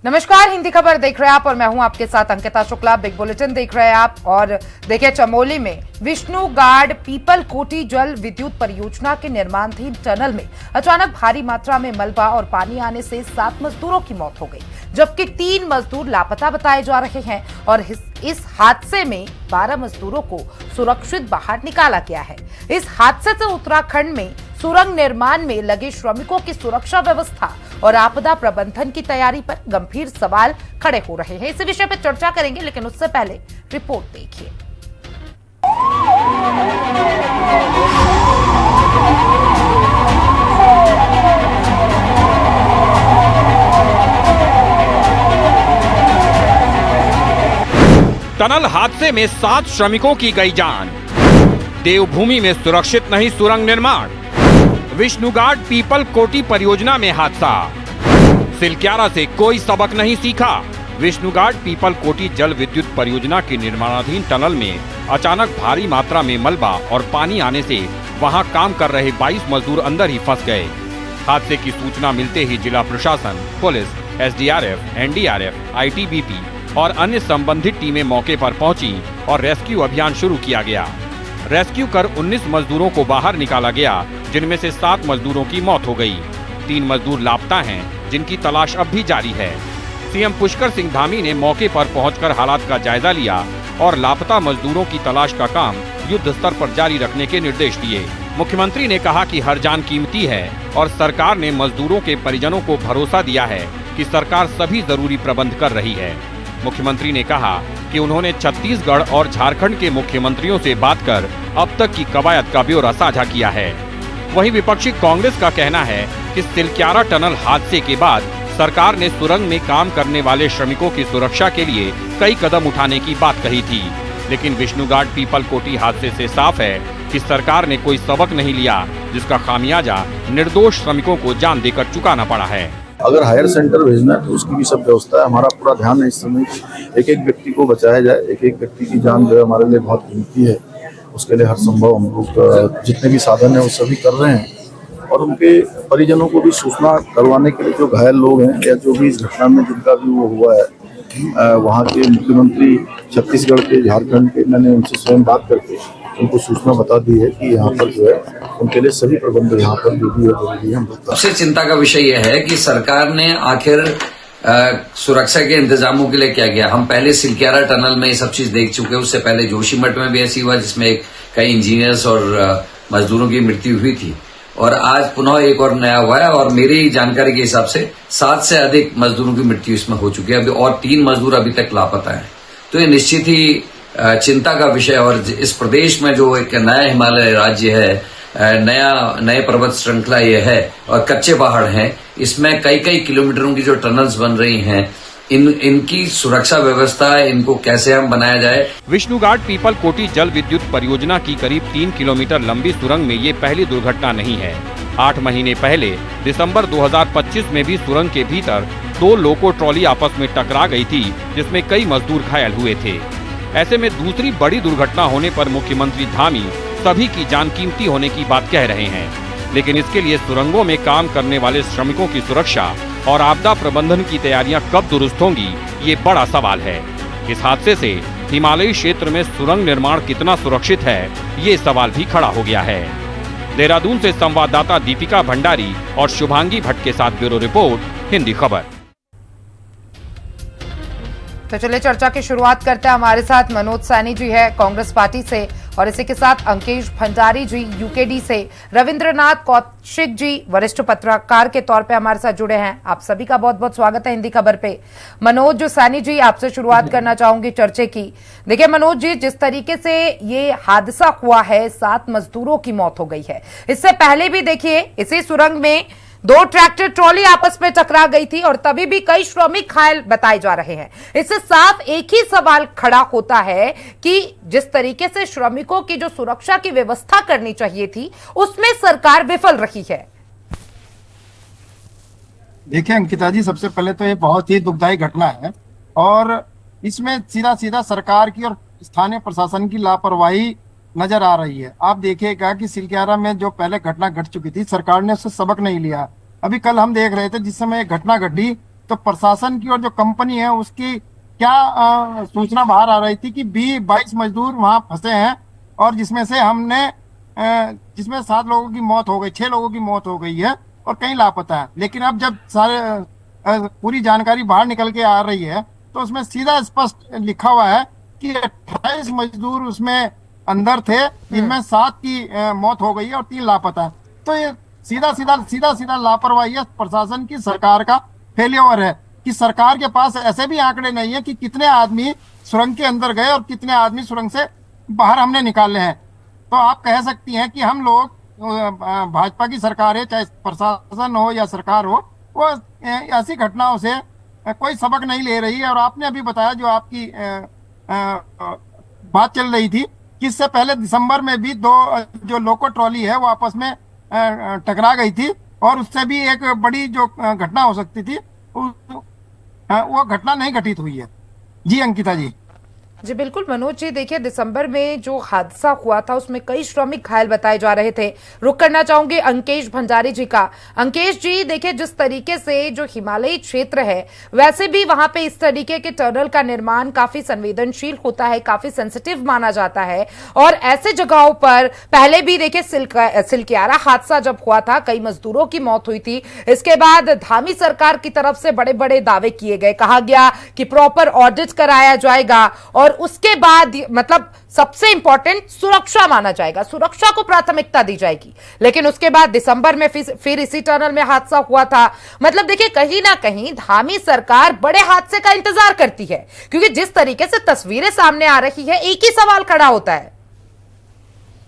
नमस्कार, हिंदी खबर देख रहे हैं आप और मैं हूं आपके साथ अंकिता शुक्ला। बिग बुलेटिन देख रहे हैं आप और देखिए, चमोली में विष्णु गार्ड पीपल कोटी जल विद्युत परियोजना के निर्माणाधीन टनल में अचानक भारी मात्रा में मलबा और पानी आने से 7 मजदूरों की मौत हो गई, जबकि 3 मजदूर लापता बताए जा रहे हैं और इस हादसे में 12 मजदूरों को सुरक्षित बाहर निकाला गया है। इस हादसे से उत्तराखंड में सुरंग निर्माण में लगे श्रमिकों की सुरक्षा व्यवस्था और आपदा प्रबंधन की तैयारी पर गंभीर सवाल खड़े हो रहे हैं। इस विषय पर चर्चा करेंगे, लेकिन उससे पहले रिपोर्ट देखिए। टनल हादसे में 7 श्रमिकों की गई जान। देवभूमि में सुरक्षित नहीं सुरंग निर्माण। विष्णु गार्ड पीपल कोटी परियोजना में हादसा। सिलक्यारा से कोई सबक नहीं सीखा। विष्णु गार्ड पीपल कोटी जल विद्युत परियोजना के निर्माणाधीन टनल में अचानक भारी मात्रा में मलबा और पानी आने से वहां काम कर रहे 22 मजदूर अंदर ही फंस गए। हादसे की सूचना मिलते ही जिला प्रशासन, पुलिस, एसडीआरएफ, एनडीआरएफ, आईटीबीपी और अन्य संबंधित टीमें मौके पर पहुंची और रेस्क्यू अभियान शुरू किया गया। रेस्क्यू कर 19 मजदूरों को बाहर निकाला गया, जिनमें से 7 मजदूरों की मौत हो गई। 3 मजदूर लापता हैं, जिनकी तलाश अब भी जारी है। सीएम पुष्कर सिंह धामी ने मौके पर पहुंचकर हालात का जायजा लिया और लापता मजदूरों की तलाश का काम युद्ध स्तर पर जारी रखने के निर्देश दिए। मुख्यमंत्री ने कहा कि हर जान कीमती है और सरकार ने मजदूरों के परिजनों को भरोसा दिया है कि सरकार सभी जरूरी प्रबंध कर रही है। मुख्यमंत्री ने कहा कि उन्होंने छत्तीसगढ़ और झारखंड के मुख्यमंत्रियों से बात कर अब तक की कवायद का ब्यौरा साझा किया है। वहीं विपक्षी कांग्रेस का कहना है कि सिलक्यारा टनल हादसे के बाद सरकार ने सुरंग में काम करने वाले श्रमिकों की सुरक्षा के लिए कई कदम उठाने की बात कही थी, लेकिन विष्णु गार्ड पीपल कोटी हादसे से साफ है कि सरकार ने कोई सबक नहीं लिया, जिसका खामियाजा निर्दोष श्रमिकों को जान देकर चुकाना पड़ा है। अगर हायर सेंटर भेजना है तो उसकी भी सब व्यवस्था है। हमारा पूरा ध्यान है इस समय एक एक व्यक्ति को बचाया जाए। एक एक व्यक्ति की जान जो है हमारे लिए बहुत कीमती है। उसके लिए हर संभव हम लोग जितने भी साधन है वो सभी कर रहे हैं और उनके परिजनों को भी सूचना करवाने के लिए, जो घायल लोग हैं या जो भी इस घटना में जिनका भी वो हुआ है, वहाँ के मुख्यमंत्री छत्तीसगढ़ के, झारखंड के, मैंने उनसे स्वयं बात करके उनको सूचना बता दी है कि यहाँ पर जो है उनके लिए सभी प्रबंध यहाँ पर जो भी है जरूरी है हम बता। सबसे चिंता का विषय यह है कि सरकार ने आखिर सुरक्षा के इंतजामों के लिए क्या किया। हम पहले सिलक्यारा टनल में ये सब चीज देख चुके हैं, उससे पहले जोशीमठ में भी ऐसी हुआ जिसमें कई इंजीनियर्स और मजदूरों की मृत्यु हुई थी और आज पुनः एक और नया हुआ है और मेरी जानकारी के हिसाब से 7 से अधिक मजदूरों की मृत्यु इसमें हो चुकी है अभी और 3 मजदूर अभी तक लापता है। तो ये निश्चित ही चिंता का विषय और इस प्रदेश में जो एक नया हिमालय राज्य है, नए पर्वत श्रृंखला ये है और कच्चे पहाड़ हैं, इसमें कई किलोमीटरों की जो टनल्स बन रही हैं, इनकी सुरक्षा व्यवस्था इनको कैसे हम बनाया जाए। विष्णु गार्ड पीपल कोटी जल विद्युत परियोजना की करीब 3 किलोमीटर लंबी सुरंग में ये पहली दुर्घटना नहीं है। 8 महीने पहले दिसंबर 2025 में भी सुरंग के भीतर 2 लोको ट्रॉली आपस में टकरा गई थी, जिसमें कई मजदूर घायल हुए थे। ऐसे में दूसरी बड़ी दुर्घटना होने पर मुख्यमंत्री धामी सभी की जान कीमती होने की बात कह रहे हैं, लेकिन इसके लिए सुरंगों में काम करने वाले श्रमिकों की सुरक्षा और आपदा प्रबंधन की तैयारियां कब दुरुस्त होंगी, ये बड़ा सवाल है। इस हादसे से हिमालयी क्षेत्र में सुरंग निर्माण कितना सुरक्षित है, ये सवाल भी खड़ा हो गया है। देहरादून से संवाददाता दीपिका भंडारी और शुभांगी भट्ट के साथ ब्यूरो रिपोर्ट, हिंदी खबर। तो चलिए चर्चा की शुरुआत करते हैं। हमारे साथ मनोज सैनी जी है कांग्रेस पार्टी से और इसी के साथ अंकेश भंडारी जी यूकेडी से, रविंद्रनाथ कौशिक जी वरिष्ठ पत्रकार के तौर पे हमारे साथ जुड़े हैं। आप सभी का बहुत बहुत स्वागत है हिंदी खबर पे। मनोज सैनी जी, आपसे शुरुआत करना चाहूंगी चर्चे की। देखिए मनोज जी, जिस तरीके से ये हादसा हुआ है, 7 मजदूरों की मौत हो गई है। इससे पहले भी देखिए इसी सुरंग में 2 ट्रैक्टर ट्रॉली आपस में टकरा गई थी और तभी भी कई श्रमिक घायल बताए जा रहे हैं। इससे साफ एक ही सवाल खड़ा होता है कि जिस तरीके से श्रमिकों की जो सुरक्षा की व्यवस्था करनी चाहिए थी, उसमें सरकार विफल रही है। देखिए अंकिता जी, सबसे पहले तो ये बहुत ही दुखदायी घटना है और इसमें सीधा सरकार की और स्थानीय प्रशासन की लापरवाही नजर आ रही है। आप देखिएगा कि सिलक्यारा में जो पहले घटना घट चुकी थी, सरकार ने उससे सबक नहीं लिया। अभी कल हम देख रहे थे जिस समय घटना घटी तो प्रशासन की और जो कंपनी है उसकी क्या सूचना बाहर आ रही थी कि 22 मजदूर वहां फंसे हैं, और जिसमें से जिसमें 7 लोगों की मौत हो गई, 6 लोगों की मौत हो गई है और कई लापता है। लेकिन अब जब पूरी जानकारी बाहर निकल के आ रही है तो उसमें सीधा स्पष्ट लिखा हुआ है कि 28 मजदूर उसमें अंदर थे, इनमें 7 की मौत हो गई है और 3 लापता है। तो ये सीधा सीधा लापरवाही है प्रशासन की, सरकार का फेलियर है कि सरकार के पास ऐसे भी आंकड़े नहीं है कि कितने आदमी सुरंग के अंदर गए और कितने आदमी सुरंग से बाहर हमने निकाले हैं। तो आप कह सकती हैं कि हम लोग भाजपा की सरकार है, चाहे प्रशासन हो या सरकार हो, वो ऐसी घटनाओं से कोई सबक नहीं ले रही है। और आपने अभी बताया जो आपकी बात चल रही थी कि इससे पहले दिसंबर में भी 2 जो लोको ट्रॉली है वो आपस में टकरा गई थी और उससे भी एक बड़ी जो घटना हो सकती थी वो घटना नहीं घटित हुई है। जी अंकिता जी। जी बिल्कुल मनोज जी, देखिए दिसंबर में जो हादसा हुआ था उसमें कई श्रमिक घायल बताए जा रहे थे। रुक करना चाहूंगी अंकेश भंडारी जी का। अंकेश जी, देखिए जिस तरीके से जो हिमालयी क्षेत्र है वैसे भी वहां पे इस तरीके के टनल का निर्माण काफी संवेदनशील होता है, काफी सेंसिटिव माना जाता है, और ऐसे जगहों पर पहले भी देखिए सिलक्यारा हादसा जब हुआ था कई मजदूरों की मौत हुई थी। इसके बाद धामी सरकार की तरफ से बड़े बड़े दावे किए गए, कहा गया कि प्रॉपर ऑडिट कराया जाएगा और उसके बाद मतलब सबसे इंपॉर्टेंट सुरक्षा माना जाएगा, सुरक्षा को प्राथमिकता दी जाएगी। लेकिन उसके बाद दिसंबर में फिर इसी टनल में हादसा हुआ था। मतलब देखिए कहीं ना कहीं धामी सरकार बड़े हादसे का इंतजार करती है, क्योंकि जिस तरीके से तस्वीरें सामने आ रही है एक ही सवाल खड़ा होता है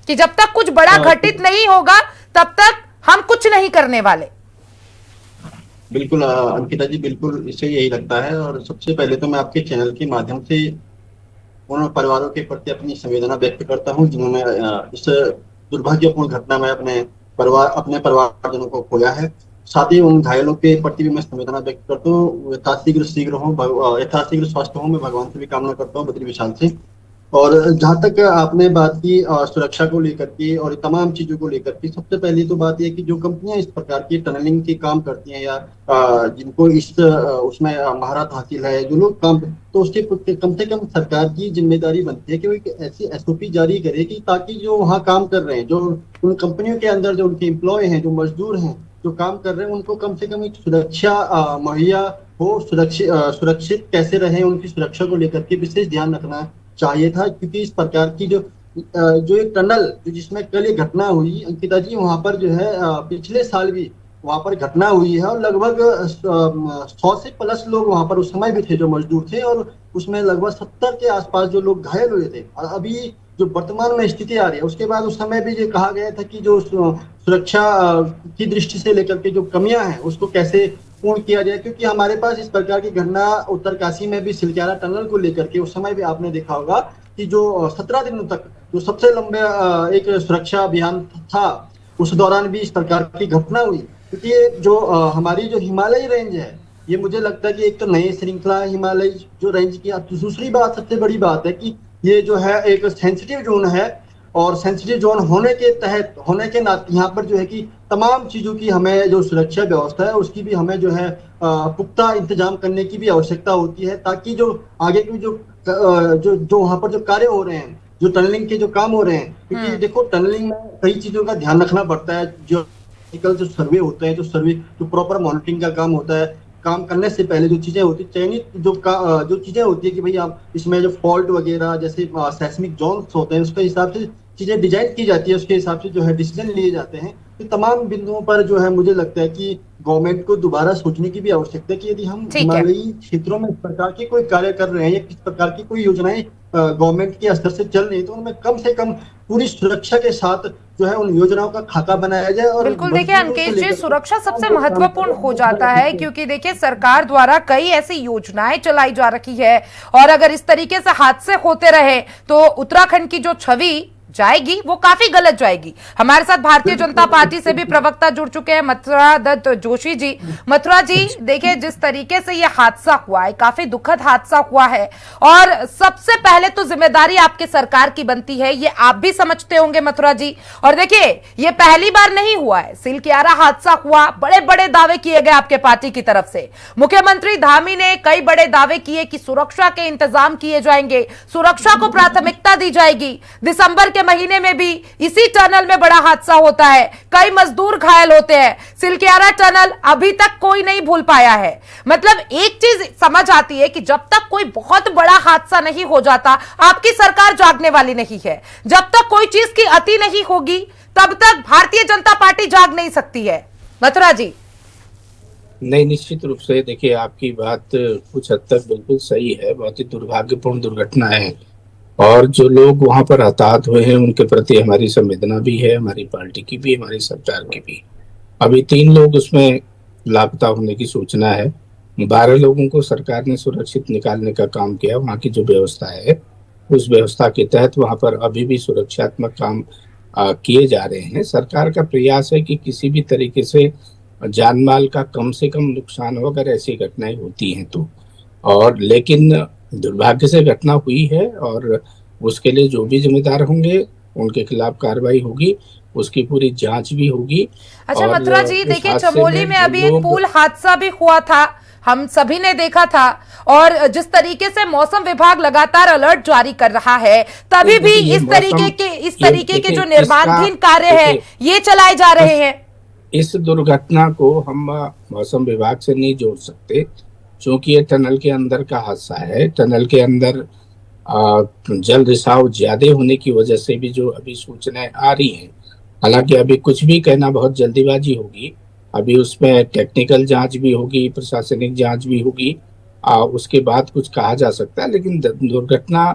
कि जब तक कुछ बड़ा घटित नहीं होगा तब तक हम कुछ नहीं करने वाले। बिल्कुल अंकिता जी, बिल्कुल इससे यही लगता है। और सबसे पहले तो मैं आपके चैनल के माध्यम से उन परिवारों के प्रति अपनी संवेदना व्यक्त करता हूं जिन्होंने इस दुर्भाग्यपूर्ण घटना में अपने परिवारजनों को खोया है। साथ ही उन घायलों के प्रति भी मैं संवेदना व्यक्त करता हूँ। यथाशीघ्र स्वास्थ्य हो, मैं भगवान से भी कामना करता हूँ, बद्री विशाल से। और जहां तक आपने बात की सुरक्षा को लेकर के और तमाम चीजों को लेकर के, सबसे पहली तो बात यह कि जो कंपनियां इस प्रकार की टनलिंग के काम करती हैं या जिनको उसमें महारत हासिल है, जो लोग काम, तो उसके कम से कम सरकार की जिम्मेदारी बनती है कि वो एक ऐसी SOP जारी करे कि ताकि जो वहाँ काम कर रहे हैं, जो उन कंपनियों के अंदर जो उनके एम्प्लॉय हैं, जो मजदूर हैं, जो काम कर रहे हैं, उनको कम से कम एक सुरक्षा मुहैया हो। सुरक्षित कैसे रहे, उनकी सुरक्षा को लेकर के विशेष ध्यान रखना चाहिए था। क्योंकि इस प्रकार की जो एक टनल जिसमें कल ये घटना हुई अंकिता जी, वहां पर जो है पिछले साल भी वहां पर घटना हुई है और लगभग 100 से प्लस लोग वहां पर उस समय भी थे जो मजदूर थे, और उसमें लगभग 70 के आसपास जो लोग घायल हुए थे। और अभी जो वर्तमान में स्थिति आ रही है, उसके बाद उस समय भी ये कहा गया था कि जो सुरक्षा की दृष्टि से लेकर के जो कमियां हैं उसको कैसे पूर्ण किया जाए। क्योंकि हमारे पास इस प्रकार की घटना उत्तरकाशी में भी सिलक्यारा टनल को लेकर के उस समय भी आपने देखा होगा कि जो 17 दिनों तक जो सबसे लंबे एक सुरक्षा अभियान था, उस दौरान भी इस प्रकार की घटना हुई। क्योंकि जो हमारी जो हिमालयी रेंज है, ये मुझे लगता है कि एक तो नई श्रृंखला हिमालय जो रेंज की, दूसरी बात सबसे बड़ी बात है कि ये जो है एक सेंसिटिव जोन है, और सेंसिटिव जोन होने के नाते यहाँ पर जो है कि तमाम चीजों की हमें जो सुरक्षा व्यवस्था है उसकी भी हमें जो है पुख्ता इंतजाम करने की भी आवश्यकता होती है, ताकि जो आगे की जो वहाँ पर जो कार्य हो रहे हैं, जो टनलिंग के जो काम हो रहे हैं, क्योंकि देखो टनलिंग में कई चीजों का ध्यान रखना पड़ता है। जो सर्वे होते हैं, जो प्रॉपर मॉनिटरिंग का काम होता है, काम करने से पहले जो चीजें होती है, चयनित जो चीजें होती है कि भाई आप इसमें जो फॉल्ट वगैरह जैसे सेस्मिक जोन्स होते हैं उसके हिसाब से चीजें डिजाइन की जाती है, उसके हिसाब से जो है डिसीजन लिए जाते हैं। तो तमाम बिंदुओं पर जो है मुझे लगता है कि गवर्नमेंट को दोबारा सोचने की भी आवश्यकता है कि यदि हम हिमालयी क्षेत्रों में इस प्रकार के कोई कार्य कर रहे हैं या किस प्रकार की कोई योजनाएं गवर्नमेंट के स्तर से चल रही है, तो उनमें कम से कम पूरी सुरक्षा के साथ जो है उन योजनाओं का खाका बनाया जाए। और बिल्कुल देखिए अंकेश जी, सुरक्षा सबसे महत्वपूर्ण हो जाता है, क्योंकि देखिए सरकार द्वारा कई ऐसी योजनाएं चलाई जा रही है, और अगर इस तरीके से हादसे होते रहे तो उत्तराखंड की जो छवि जाएगी वो काफी गलत जाएगी। हमारे साथ भारतीय जनता पार्टी से भी प्रवक्ता जुड़ चुके हैं, मथुरा दत्त जोशी जी। मथुरा जी, देखिए जिस तरीके से ये हादसा हुआ है, काफी दुखद हादसा हुआ है, और सबसे पहले तो जिम्मेदारी आपके सरकार की बनती है, ये आप भी समझते होंगे मथुरा जी। और देखिए ये पहली बार नहीं हुआ है, सिलक्यारा हादसा हुआ, बड़े बड़े दावे किए गए आपके पार्टी की तरफ से। मुख्यमंत्री धामी ने कई बड़े दावे किए कि सुरक्षा के इंतजाम किए जाएंगे, सुरक्षा को प्राथमिकता दी जाएगी। दिसंबर के महीने में भी इसी टनल में बड़ा हादसा होता है, कई मजदूर घायल होते हैं। सिलक्यारा टनल अभी तक कोई नहीं भूल पाया है। मतलब एक चीज समझ आती है कि जब तक कोई बहुत बड़ा हादसा नहीं हो जाता, आपकी सरकार जागने वाली नहीं है। जब तक कोई चीज की अति नहीं होगी, तब तक भारतीय जनता पार्टी जाग नहीं सकती है। मथुरा जी। नहीं, निश्चित रूप से देखिए, आपकी बात कुछ हद तक बिल्कुल सही है। बहुत ही दुर्भाग्यपूर्ण दुर्घटना है, और जो लोग वहां पर हताहत हुए हैं उनके प्रति हमारी संवेदना भी है, हमारी पार्टी की भी, हमारी सरकार की भी। अभी 3 लोग उसमें लापता होने की सूचना है। 12 लोगों को सरकार ने सुरक्षित निकालने का काम किया। वहाँ की जो व्यवस्था है, उस व्यवस्था के तहत वहाँ पर अभी भी सुरक्षात्मक काम किए जा रहे हैं। सरकार का प्रयास है कि किसी भी तरीके से जान माल का कम से कम नुकसान हो अगर ऐसी घटनाएं होती हैं तो। और लेकिन दुर्भाग्य से घटना हुई है, और उसके लिए जो भी जिम्मेदार होंगे उनके खिलाफ कार्रवाई होगी, उसकी पूरी जांच भी होगी। अच्छा मथुरा जी, देखिए चमोली में अभी एक पुल हादसा भी हुआ था, हम सभी ने देखा था, और जिस तरीके से मौसम विभाग लगातार अलर्ट जारी कर रहा है, तभी भी इस तरीके के जो निर्माणाधीन कार्य है ये चलाए जा रहे हैं। इस दुर्घटना को हम मौसम विभाग से नहीं जोड़ सकते, क्योंकि ये टनल के अंदर का हादसा है। टनल के अंदर जल रिसाव ज्यादा होने की वजह से भी जो अभी सूचनाएं आ रही हैं, हालांकि अभी कुछ भी कहना बहुत जल्दीबाजी होगी। अभी उसमें टेक्निकल जांच भी होगी, प्रशासनिक जांच भी होगी, उसके बाद कुछ कहा जा सकता है। लेकिन दुर्घटना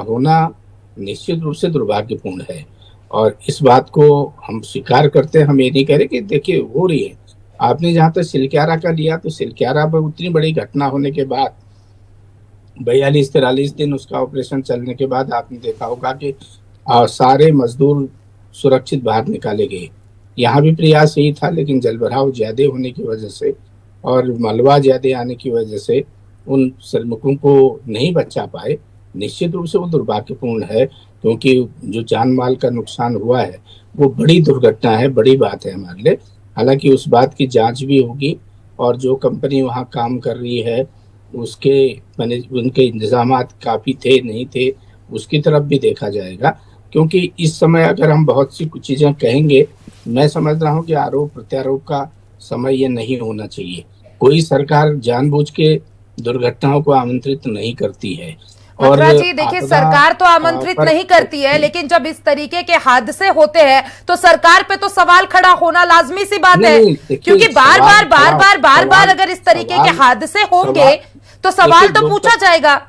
होना निश्चित रूप से दुर्भाग्यपूर्ण है, और इस बात को हम स्वीकार करते हैं। हम ये नहीं कह रहे कि देखिए हो रही है। आपने जहां तक सिलक्यारा का लिया, तो सिलक्यारा पर उतनी बड़ी घटना होने के बाद 42-43 दिन उसका ऑपरेशन चलने के बाद आपने देखा होगा कि सारे मजदूर सुरक्षित बाहर निकाले गए। यहाँ भी प्रयास यही था, लेकिन जलभराव ज्यादा होने की वजह से और मलबा ज्यादा आने की वजह से उन श्रमिकों को नहीं बचा पाए। निश्चित रूप से वो दुर्भाग्यपूर्ण है, क्योंकि जो जान माल का नुकसान हुआ है वो बड़ी दुर्घटना है, बड़ी बात है हमारे लिए। हालांकि उस बात की जांच भी होगी, और जो कंपनी वहाँ काम कर रही है उसके उनके इंतजामात काफ़ी थे नहीं थे, उसकी तरफ भी देखा जाएगा। क्योंकि इस समय अगर हम बहुत सी कुछ चीज़ें कहेंगे, मैं समझ रहा हूँ कि आरोप प्रत्यारोप का समय ये नहीं होना चाहिए। कोई सरकार जानबूझ के दुर्घटनाओं को आमंत्रित नहीं करती है। और जी देखिए, सरकार तो आमंत्रित नहीं करती है, लेकिन जब इस तरीके के हादसे होते हैं तो सरकार पे तो सवाल खड़ा होना लाजमी सी बात है, क्योंकि बार बार अगर इस तरीके के हादसे होंगे तो सवाल तो पूछा जाएगा।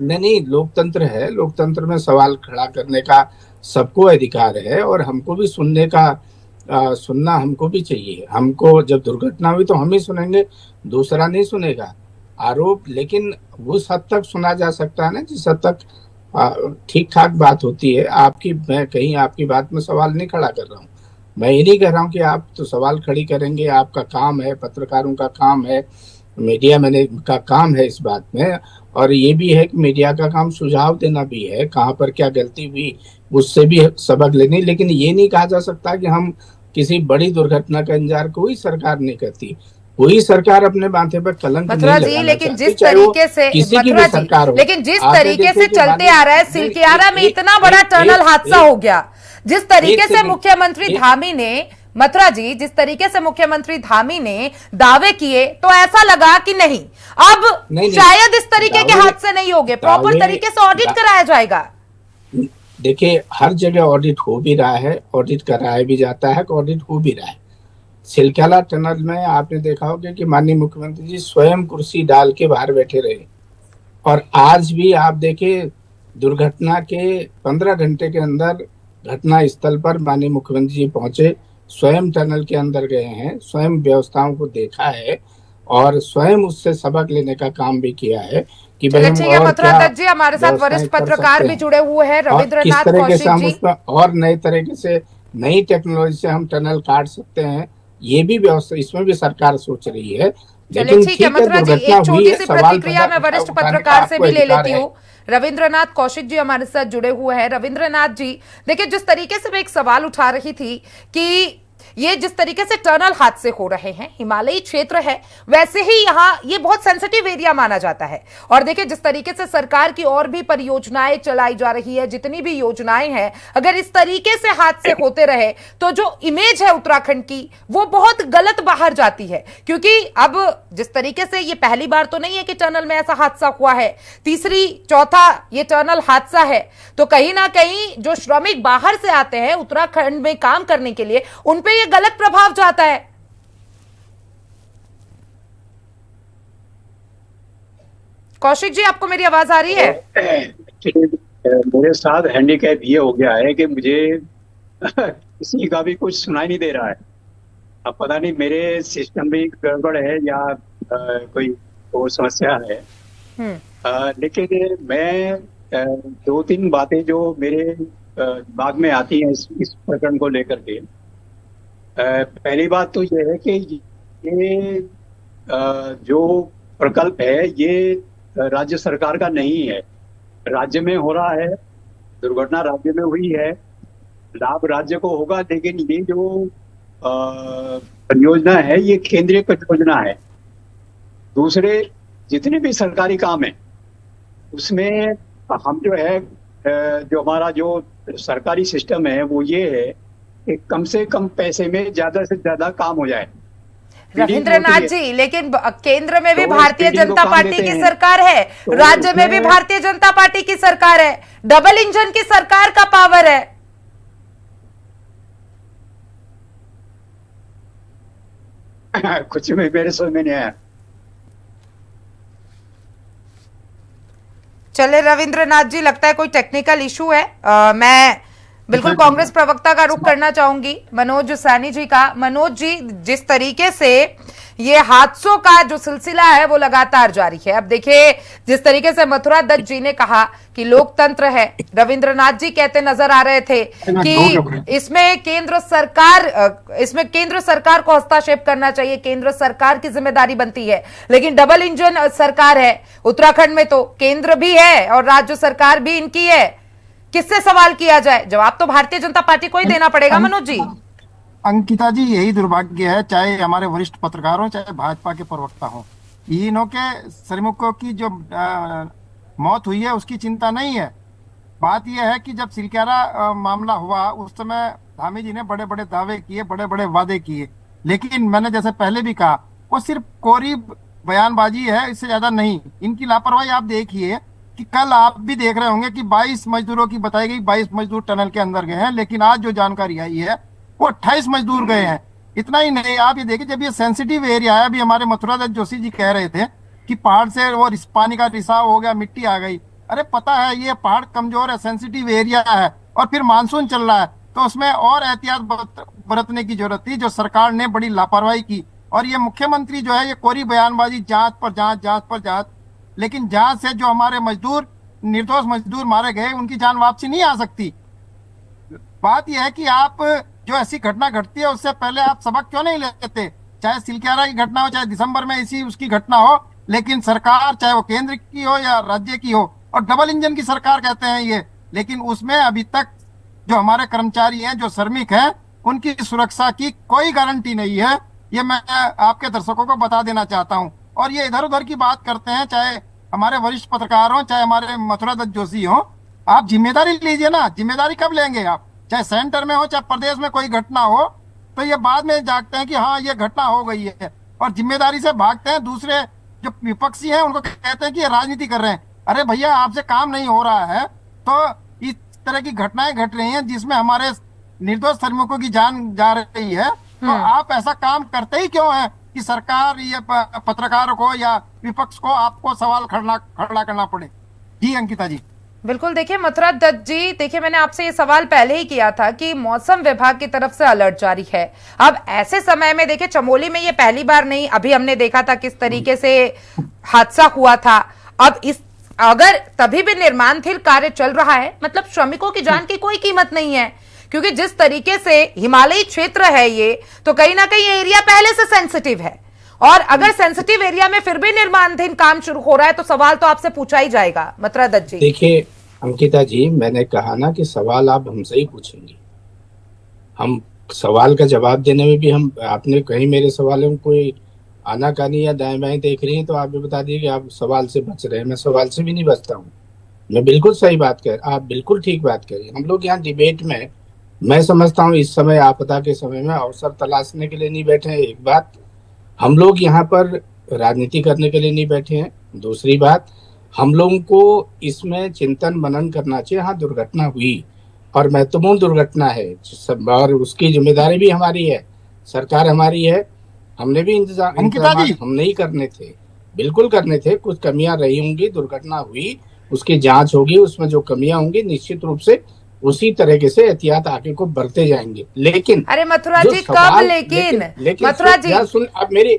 नहीं, लोकतंत्र है, लोकतंत्र में सवाल खड़ा करने का सबको अधिकार है, और हमको भी सुनना हमको भी चाहिए। हमको जब दुर्घटना हुई तो हम ही सुनेंगे, दूसरा नहीं सुनेगा आरोप। लेकिन उस हद तक सुना जा सकता है ना जिस हद तक ठीक ठाक बात होती है। मैं कहीं आपकी बात में सवाल नहीं खड़ा कर रहा हूँ। मैं ये नहीं कह रहा हूँ कि आप तो सवाल खड़ी करेंगे, आपका काम है, पत्रकारों का काम है, मीडिया मैंने का काम है इस बात में। और ये भी है कि मीडिया का काम सुझाव देना भी है, कहाँ पर क्या गलती हुई उससे भी सबक लेनी। लेकिन ये नहीं कहा जा सकता कि हम किसी बड़ी दुर्घटना का इंतजार कोई सरकार नहीं करती। कोई सरकार अपने माथे पर कलंक नहीं लगाना चाहती, लेकिन जिस तरीके से चलते आ रहा है, सिलक्यारा में इतना बड़ा टनल हादसा हो गया, जिस तरीके से मुख्यमंत्री धामी ने, मथुरा जी, जिस तरीके से मुख्यमंत्री धामी ने दावे किए, तो ऐसा लगा कि नहीं, अब शायद इस तरीके के हादसे नहीं होंगे, प्रॉपर तरीके से ऑडिट कराया जाएगा। देखिए, हर जगह ऑडिट हो भी रहा है, ऑडिट कराया भी जाता है, ऑडिट हो भी रहा है। सिलक्यारा टनल में आपने देखा होगा कि माननीय मुख्यमंत्री जी स्वयं कुर्सी डाल के बाहर बैठे रहे, और आज भी आप देखें दुर्घटना के 15 घंटे के अंदर घटना स्थल पर माननीय मुख्यमंत्री जी पहुंचे, स्वयं टनल के अंदर गए हैं, स्वयं व्यवस्थाओं को देखा है, और स्वयं उससे सबक लेने का काम भी किया है कि चलिए हम ठीक है, और मथुरा क्या दत्त जी हमारे साथ व्यवस्थाएं वरिष्ठ कर पत्रकार सकते भी हैं जुड़े हुए हैं, और किस रविंद्रनाथ तरीके से कौशिक हम जी। उसमें और नए तरीके से नई टेक्नोलॉजी से हम टनल काट सकते हैं, ये भी व्यवस्था इसमें भी सरकार सोच रही है। चलिए लेकिन ठीक है ठीक है, मथुरा जी, दुर्घटना एक हुई छोटी है, सी सवाल प्रतिक्रिया मैं वरिष्ठ उठाने का पत्रकार से आपको भी ले अधिकार लेती है। हूँ। रविंद्रनाथ कौशिक जी हमारे साथ जुड़े हुए हैं। रविंद्रनाथ जी, देखिए जिस तरीके से मैं एक सवाल उठा रही थी कि ये जिस तरीके से टनल हादसे हो रहे हैं, हिमालयी क्षेत्र है, वैसे ही यहाँ ये बहुत सेंसिटिव एरिया माना जाता है। और देखिए जिस तरीके से सरकार की और भी परियोजनाएं चलाई जा रही है, जितनी भी योजनाएं हैं, अगर इस तरीके से हादसे होते रहे तो जो इमेज है उत्तराखंड की वो बहुत गलत बाहर जाती है। क्योंकि अब जिस तरीके से ये पहली बार तो नहीं है कि टनल में ऐसा हादसा हुआ है, तीसरी चौथा ये टनल हादसा है, तो कहीं ना कहीं जो श्रमिक बाहर से आते हैं उत्तराखंड में काम करने के लिए, उन पे ये गलत प्रभाव जाता है। कौशिक जी, आपको मेरी आवाज आ रही है? मेरे साथ हैंडीकैप ये हो गया है कि मुझे किसी का भी कुछ सुनाई नहीं दे रहा है। अब पता नहीं मेरे सिस्टम में गड़बड़ है या कोई और समस्या है। लेकिन मैं दो तीन बातें जो मेरे दिमाग में आती हैं इस प्रकरण को लेकर के। पहली बात तो ये है कि ये जो प्रकल्प है ये राज्य सरकार का नहीं है, राज्य में हो रहा है, दुर्घटना राज्य में हुई है, लाभ राज्य को होगा, लेकिन ये जो परियोजना है ये केंद्रीय परियोजना है। दूसरे जितने भी सरकारी काम है उसमें हम जो है जो हमारा जो सरकारी सिस्टम है वो ये है कि कम से कम पैसे में ज्यादा से ज्यादा काम हो जाए। रविंद्रनाथ जी, लेकिन केंद्र में भी तो भारतीय बिल्डिंग को जनता काम पार्टी देते की हैं। सरकार है, तो राज्य में भी उसमें- भारतीय जनता पार्टी की सरकार है, डबल इंजन की सरकार का पावर है। कुछ भी मेरे समझ में नहीं आया। चले रविंद्रनाथ जी, लगता है कोई टेक्निकल इशू है। मैं बिल्कुल कांग्रेस प्रवक्ता का रुख करना चाहूंगी, मनोज सैनी जी का। मनोज जी, जिस तरीके से ये हादसों का जो सिलसिला है वो लगातार जारी है, अब देखिए जिस तरीके से मथुरा दत्त जी ने कहा कि लोकतंत्र है, रविंद्रनाथ जी कहते नजर आ रहे थे कि इसमें केंद्र सरकार को हस्तक्षेप करना चाहिए, केंद्र सरकार की जिम्मेदारी बनती है। लेकिन डबल इंजन सरकार है उत्तराखंड में, तो केंद्र भी है और राज्य सरकार भी इनकी है, किससे सवाल किया जाए? जवाब तो भारतीय जनता पार्टी को ही देना पड़ेगा। मनोज जी। अंकिता जी, यही दुर्भाग्य है, चाहे हमारे वरिष्ठ पत्रकार हो चाहे भाजपा के प्रवक्ता हो, इन्हों के श्रमिकों की जो मौत हुई है उसकी चिंता नहीं है। बात यह है कि जब सिलक्यारा मामला हुआ उस समय धामी जी ने बड़े बड़े दावे किए, बड़े बड़े वादे किए, लेकिन मैंने जैसे पहले भी कहा वो सिर्फ कोरी बयानबाजी है, इससे ज्यादा नहीं। इनकी लापरवाही आप देखिए कि कल आप भी देख रहे होंगे कि 22 मजदूरों की बताई गई 22 मजदूर टनल के अंदर गए हैं, लेकिन आज जो जानकारी आई है वो 28 मजदूर गए हैं। इतना ही नहीं, आप ये देखिए जब ये सेंसिटिव एरिया है, अभी हमारे मथुरा दत्त जोशी जी कह रहे थे कि पहाड़ से वो पानी का रिसाव हो गया, मिट्टी आ गई। अरे पता है ये पहाड़ कमजोर है, सेंसिटिव एरिया है और फिर मानसून चल रहा है, तो उसमें और एहतियात बरतने की जरूरत थी, जो सरकार ने बड़ी लापरवाही की। और ये मुख्यमंत्री जो है ये कोरी बयानबाजी, जांच पर जांच, जांच पर जांच, लेकिन जांच से जो हमारे मजदूर, निर्दोष मजदूर मारे गए उनकी जान वापसी नहीं आ सकती। बात यह है कि आप जो ऐसी घटना घटती है उससे पहले आप सबक क्यों नहीं लेते? चाहे सिलक्यारा की घटना हो, चाहे दिसंबर में इसी उसकी घटना हो, लेकिन सरकार चाहे वो केंद्र की हो या राज्य की हो, और डबल इंजन की सरकार कहते हैं ये, लेकिन उसमें अभी तक जो हमारे कर्मचारी हैं, जो श्रमिक हैं, उनकी सुरक्षा की कोई गारंटी नहीं है। ये मैं आपके दर्शकों को बता देना चाहता हूँ। और ये इधर उधर की बात करते हैं, चाहे हमारे वरिष्ठ पत्रकार हो चाहे हमारे मथुरा दत्त जोशी हो, आप जिम्मेदारी लीजिए ना। जिम्मेदारी कब लेंगे आप? चाहे सेंटर में हो चाहे प्रदेश में कोई घटना हो, तो ये बाद में जागते हैं कि हाँ ये घटना हो गई है, और जिम्मेदारी से भागते हैं। दूसरे जो विपक्षी हैं उनको कहते हैं कि ये राजनीति कर रहे हैं। अरे भैया, आपसे काम नहीं हो रहा है तो इस तरह की घटनाएं घट रही हैं जिसमें हमारे निर्दोष श्रमिकों की जान जा रही है, तो आप ऐसा काम करते ही क्यों है कि सरकार या पत्रकारों को या विपक्ष को आपको सवाल खड़ा करना पड़े? जी अंकिता जी। बिल्कुल, देखिए मथुरा दत्त जी, देखिए मैंने आपसे ये सवाल पहले ही किया था कि मौसम विभाग की तरफ से अलर्ट जारी है। अब ऐसे समय में देखिए चमोली में ये पहली बार नहीं, अभी हमने देखा था किस तरीके से हादसा हुआ था। अब इस अगर तभी भी निर्माणाधीन कार्य चल रहा है, मतलब श्रमिकों की जान की कोई कीमत नहीं है, क्योंकि जिस तरीके से हिमालयी क्षेत्र है ये, तो कहीं ना कहीं एरिया पहले से सेंसिटिव है, और अगर सेंसिटिव एरिया में फिर भी निर्माणाधीन काम शुरू हो रहा है तो सवाल तो आपसे पूछा ही जाएगा। मथुरा दत्त जी, देखिए अंकिता जी, मैंने कहा ना कि सवाल आप हमसे ही पूछेंगे, हम सवाल का जवाब देने में भी हम, आपने कहीं मेरे सवालों में कोई आनाकानी या दाएं बाएं देख रही है तो आप भी बता दिए कि आप सवाल से बच रहे हैं। मैं सवाल से भी नहीं बचता हूँ, मैं बिल्कुल सही बात कर, आप बिल्कुल ठीक बात करिए। हम लोग यहाँ डिबेट में, मैं समझता हूँ इस समय आपदा के समय में अवसर तलाशने के लिए नहीं बैठे हैं, एक बात। हम लोग यहाँ पर राजनीति करने के लिए नहीं बैठे हैं, दूसरी बात हम लोगों को इसमें चिंतन मनन करना चाहिए। हाँ, दुर्घटना हुई और महत्वपूर्ण दुर्घटना है, और उसकी जिम्मेदारी भी हमारी है, सरकार हमारी है, हमने भी इंतजाम हम नहीं करने थे, बिल्कुल करने थे। कुछ कमियां रही होंगी, दुर्घटना हुई, उसकी जांच होगी, उसमें जो कमियां होंगी निश्चित रूप से उसी तरीके से एहतियात आगे को बढ़ते जाएंगे। लेकिन अरे मथुरा जी कब, लेकिन मथुरा जी सुन, अब मेरी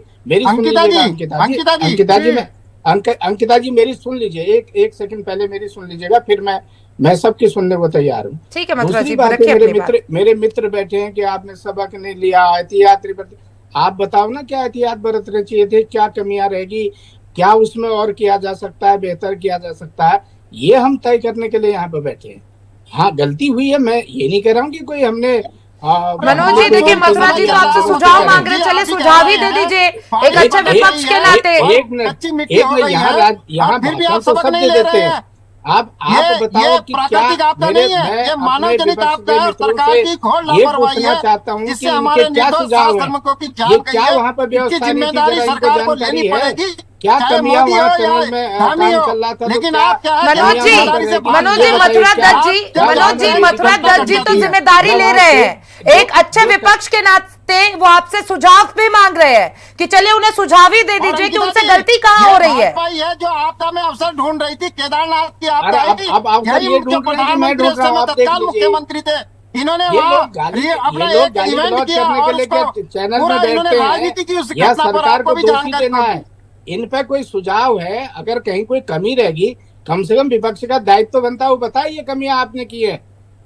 सुन लीजिएगा अंकिता जी मेरी सुन लीजिए, एक सेकंड पहले मेरी सुन लीजिएगा, फिर मैं सबकी सुनने को तैयार हूँ। ठीक है मथुरा जी, मेरे मित्र बैठे हैं कि आपने सबक नहीं लिया, एहतियात, आप बताओ ना क्या एहतियात बरतने चाहिए थे, क्या कमियां रहेगी, क्या उसमें और किया जा सकता है, बेहतर किया जा सकता है, ये हम तय करने के लिए यहाँ पे बैठे हैं। हाँ, गलती हुई है, मैं ये नहीं कह रहा हूँ कि कोई हमने मनोज जी देखिए, मथुरा जी तो आपसे सुझाव मांग रहे, चले सुझाव ही दे दीजिए एक अच्छा विपक्ष के नाते। यहाँ फिर भी आप सबक नहीं ले रहे हैं। आप बताओ कि प्राकृतिक आपदा नहीं है, ये मानव जनित आपदा है, सरकार की घोर लापरवाही है, जिससे हमारे निर्दोष श्रमिकों की जान गई है, इसकी जिम्मेदारी सरकार को लेनी पड़ेगी। क्या कमियां वहाँ टनल में काम चल रहा था, लेकिन आप क्या है, मनोज जी मथुरा दत्त जी तो जिम्मेदारी ले रहे हैं एक अच्छे विपक्ष के नाते, वो आपसे सुझाव भी मांग रहे हैं कि चलिए उन्हें सुझाव ही दे दीजिए कि उनसे गलती कहाँ हो रही है। जो आपदा में अवसर ढूंढ रही थी, केदारनाथ की आपदा आई, प्रधानमंत्री तत्काल मुख्यमंत्री थे, इन्होंने अपना एक इवेंट किया और चैनल में बैठते हैं या सरकार को दोषी देना है। इन पे कोई सुझाव है, अगर कहीं कोई कमी रहेगी, कम से कम विपक्ष का दायित्व तो बनता है, वो बताइए कमियां आपने की है,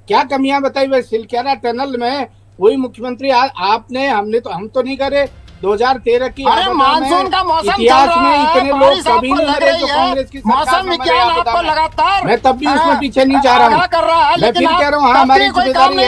क्या कमियां बताई। वह सिलक्यारा टनल में वही मुख्यमंत्री आपने, हम तो नहीं करे 2013 की मानसून का मौसम इतिहास में इतने लोग कभी नहीं मरे जो कांग्रेस की सरकार में मरे, लगातार मैं तब भी उसमें पीछे नहीं जा रहा हूँ, मैं फिर कह रहा हूँ हाँ हमारी जिम्मेदारी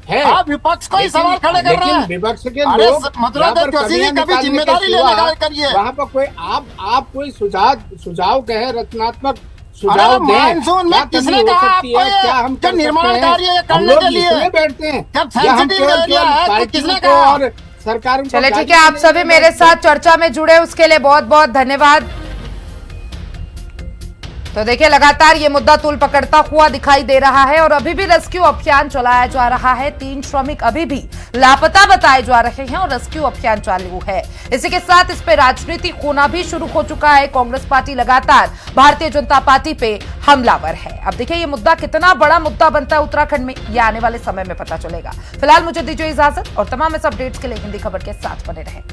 है, आप विपक्ष को ही सवाल खड़े कर रहे हैं। विपक्ष के लोग कभी जिम्मेदारी लेने करिए, वहाँ पर कोई आप कोई सुझाव कहे, रचनात्मक सुझाव दें। मानसून में किसने कहा आपको क्या हम निर्माण कार्य करने के लिए बैठते हैं, जब सेंसिटिव एरिया है तो किसने कहा और सरकार। चले ठीक है, आप सभी मेरे साथ चर्चा में जुड़े उसके लिए बहुत बहुत धन्यवाद। तो देखिए लगातार ये मुद्दा तूल पकड़ता हुआ दिखाई दे रहा है और अभी भी रेस्क्यू अभियान चलाया जा रहा है। 3 श्रमिक अभी भी लापता बताए जा रहे हैं और रेस्क्यू अभियान चालू है। इसी के साथ इस पे राजनीति होना भी शुरू हो चुका है। कांग्रेस पार्टी लगातार भारतीय जनता पार्टी पे हमलावर है। अब देखिए ये मुद्दा कितना बड़ा मुद्दा बनता है उत्तराखंड में, ये आने वाले समय में पता चलेगा। फिलहाल मुझे दीजिए इजाजत और तमाम इस अपडेट्स के लिए हिंदी खबर के साथ बने रहें।